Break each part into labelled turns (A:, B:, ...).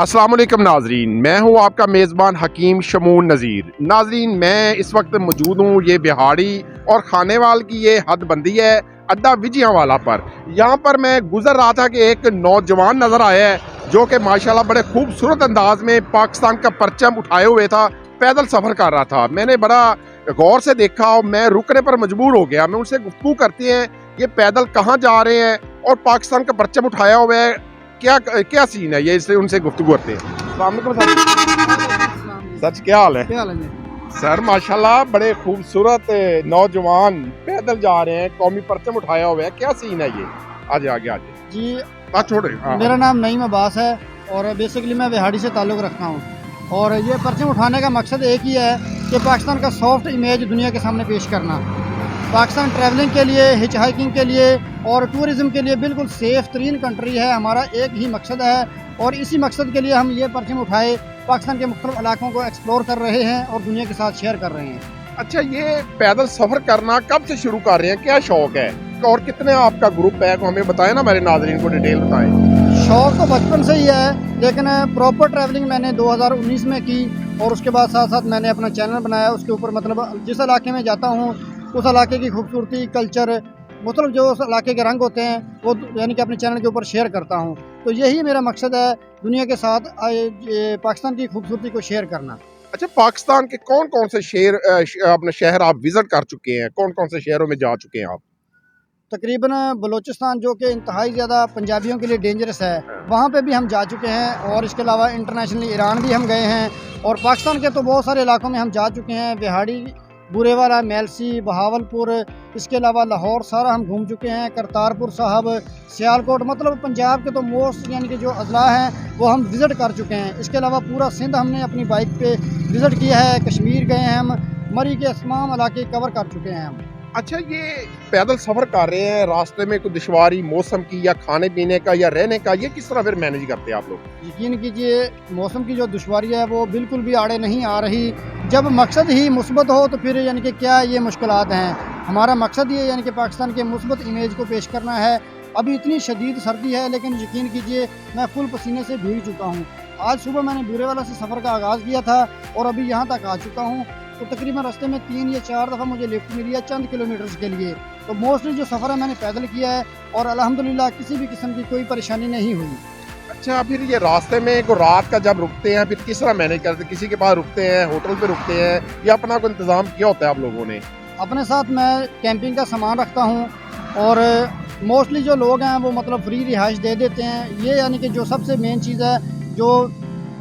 A: अस्सलाम वालेकुम नाजरीन, मैं हूं आपका मेज़बान हकीम शमून नज़ीर। नाजरीन, मैं इस वक्त मौजूद हूं ये बिहाड़ी और खानेवाल की ये हदबंदी है अड्डा विजयांवाला पर। यहाँ पर मैं गुजर रहा था कि एक नौजवान नज़र आया है जो कि माशाल्लाह बड़े खूबसूरत अंदाज में पाकिस्तान का परचम उठाए हुए था, पैदल सफ़र कर रहा था। मैंने बड़ा गौर से देखा और मैं रुकने पर मजबूर हो गया। मैं उनसे गुफ्तगू करते हैं ये पैदल कहाँ जा रहे हैं और पाकिस्तान का परचम उठाया हुआ है, क्या क्या सीन है ये, इससे उनसे गुफ्तगू करते हैं। सच क्या हाल है? सर माशाल्लाह बड़े खूबसूरत नौजवान पैदल जा रहे हैं, कौमी परचम उठाया हुआ है, क्या सीन है ये? आगे आगे आगे
B: जी,
A: छोड़े।
B: मेरा नाम नईम अब्बास है और बेसिकली मैं बिहाड़ी से ताल्लुक़ रखता हूँ। और ये परचम उठाने का मकसद एक ही है कि पाकिस्तान का सॉफ्ट इमेज दुनिया के सामने पेश करना। पाकिस्तान ट्रैवलिंग के लिए, हिच हाइकिंग के लिए और टूरिज़म के लिए बिल्कुल सेफ़ तरीन कंट्री है। हमारा एक ही मकसद है और इसी मकसद के लिए हम ये परचम उठाए पाकिस्तान के मुख्तलिफ इलाकों को एक्सप्लोर कर रहे हैं और दुनिया के साथ शेयर कर रहे हैं।
A: अच्छा, ये पैदल सफ़र करना कब से शुरू कर रहे हैं, क्या शौक़ है और कितने आपका ग्रुप है, हमें बताएं ना, मेरे नाज़रीन को डिटेल बताएं।
B: शौक़ तो बचपन से ही है, लेकिन प्रॉपर ट्रैवलिंग मैंने 2019 में की और उसके बाद साथ साथ मैंने अपना चैनल बनाया। उसके ऊपर मतलब जिस इलाके में जाता हूँ उस इलाके की खूबसूरती, कल्चर, मतलब जो उस इलाके के रंग होते हैं वो यानी कि अपने चैनल के ऊपर शेयर करता हूँ। तो यही मेरा मकसद है, दुनिया के साथ पाकिस्तान की खूबसूरती को शेयर करना।
A: अच्छा, पाकिस्तान के कौन कौन से अपने शहर आप विजिट कर चुके हैं, कौन कौन से शहरों में जा चुके हैं आप?
B: तकरीबन बलूचिस्तान जो कि इंतहाई ज़्यादा पंजाबियों के लिए डेंजरस है, वहाँ पे भी हम जा चुके हैं और इसके अलावा इंटरनेशनली ईरान भी हम गए हैं और पाकिस्तान के तो बहुत सारे इलाकों में हम जा चुके हैं। बिहाड़ी, बुरेवाला, मेलसी, बहावलपुर, इसके अलावा लाहौर सारा हम घूम चुके हैं, करतारपुर साहब, सियालकोट, मतलब पंजाब के तो मोस्ट यानी कि जो अजला हैं वो हम विज़िट कर चुके हैं। इसके अलावा पूरा सिंध हमने अपनी बाइक पे विज़िट किया है, कश्मीर गए हैं हम, मरी के तमाम इलाके कवर कर चुके हैं हम।
A: अच्छा, ये पैदल सफ़र कर रहे हैं, रास्ते में कोई दुश्वारी मौसम की या खाने पीने का या रहने का, ये किस तरह फिर मैनेज करते हैं आप लोग?
B: यकीन कीजिए मौसम की जो दुश्वारी है वो बिल्कुल भी आड़े नहीं आ रही। जब मकसद ही मुस्बत हो तो फिर यानी कि क्या ये मुश्किलात हैं। हमारा मकसद ये यानी कि पाकिस्तान के मुस्बत इमेज को पेश करना है। अभी इतनी शदीद सर्दी है लेकिन यकीन कीजिए मैं फुल पसीने से भीग चुका हूँ। आज सुबह मैंने बुरेवाला से सफ़र का आगाज़ किया था और अभी यहाँ तक आ चुका हूँ। तो तकरीबन रास्ते में 3 या 4 दफ़ा मुझे लिफ्ट मिली है चंद किलोमीटर्स के लिए। तो मोस्टली जो सफ़र है मैंने पैदल किया है और अल्हम्दुलिल्लाह किसी भी किस्म की कोई परेशानी नहीं हुई।
A: अच्छा, फिर ये रास्ते में को रात का जब रुकते हैं फिर किस तरह मैनेज करते हैं? किसी के पास रुकते हैं, होटल पे रुकते हैं या अपना कोई इंतज़ाम किया होता है आप लोगों ने? अपने
B: साथ मैं कैंपिंग का सामान रखता हूँ और मोस्टली जो लोग हैं वो मतलब फ्री रिहाइश दे देते हैं। ये यानी कि जो सबसे मेन चीज़ है, जो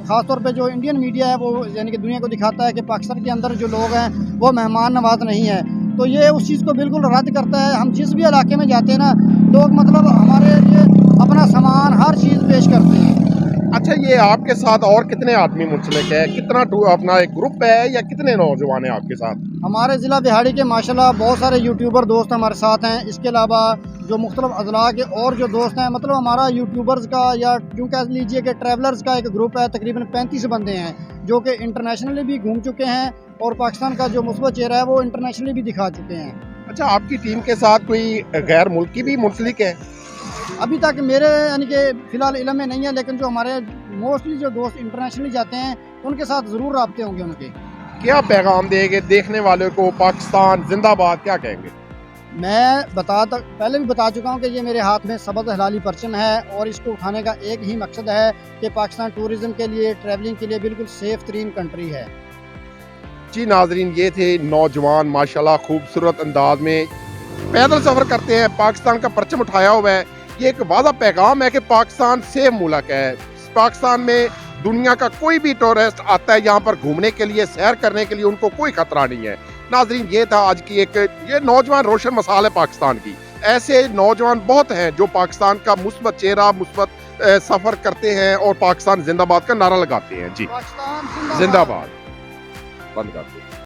B: ख़ासतौर पे जो इंडियन मीडिया है वो यानी कि दुनिया को दिखाता है कि पाकिस्तान के अंदर जो लोग हैं वो मेहमान नवाज नहीं है, तो ये उस चीज़ को बिल्कुल रद्द करता है। हम जिस भी इलाके में जाते हैं ना, लोग मतलब हमारे लिए अपना सामान हर चीज़ पेश करते हैं।
A: अच्छा, ये आपके साथ और कितने आदमी मुंसलिक है, कितना अपना एक ग्रुप है या कितने नौजवान हैं आपके साथ?
B: हमारे ज़िला बिहाड़ी के माशाल्लाह बहुत सारे यूट्यूबर दोस्त हमारे साथ हैं। इसके अलावा जो मुख्तलिफ अजला के और जो दोस्त हैं, मतलब हमारा यूट्यूबर्स का या यूँ कह लीजिए कि ट्रैवलर्स का एक ग्रुप है। तकरीबन 35 बंदे हैं जो कि इंटरनेशनली भी घूम चुके हैं और पाकिस्तान का जो मुस्बत चेहरा है वो इंटरनेशनली भी दिखा चुके हैं।
A: अच्छा, आपकी टीम के साथ कोई गैर मुल्की भी मुंसलिक है?
B: अभी तक मेरे यानी कि फ़िलहाल इल्म में नहीं है, लेकिन जो हमारे मोस्टली जो दोस्त इंटरनेशनली जाते हैं उनके साथ ज़रूर राब्ते होंगे उनके।
A: क्या पैगाम देंगे देखने वाले को, पाकिस्तान जिंदाबाद क्या कहेंगे?
B: मैं पहले भी बता चुका हूँ कि ये मेरे हाथ में सबज़ हिलाली परचम है और इसको उठाने का एक ही मकसद है कि पाकिस्तान टूरिज़म के लिए, ट्रैवलिंग के लिए बिल्कुल सेफ़ तरीन कंट्री है।
A: जी नाजरीन, ये थे नौजवान माशाल्लाह खूबसूरत अंदाज में पैदल सफ़र करते हैं, पाकिस्तान का परचम उठाया हुआ है। ये एक वादा पैगाम है कि पाकिस्तान सेफ मुल्क है। पाकिस्तान में दुनिया का कोई भी टूरिस्ट आता है यहाँ पर घूमने के लिए, सैर करने के लिए, उनको कोई खतरा नहीं है। नाजरीन, ये था आज की ये नौजवान रोशन मिसाल है पाकिस्तान की। ऐसे नौजवान बहुत हैं जो पाकिस्तान का मुस्बत चेहरा, मुस्बत सफ़र करते हैं और पाकिस्तान जिंदाबाद का नारा लगाते हैं। जी
B: पाकिस्तान
A: जिंदाबाद। बंद कर दो।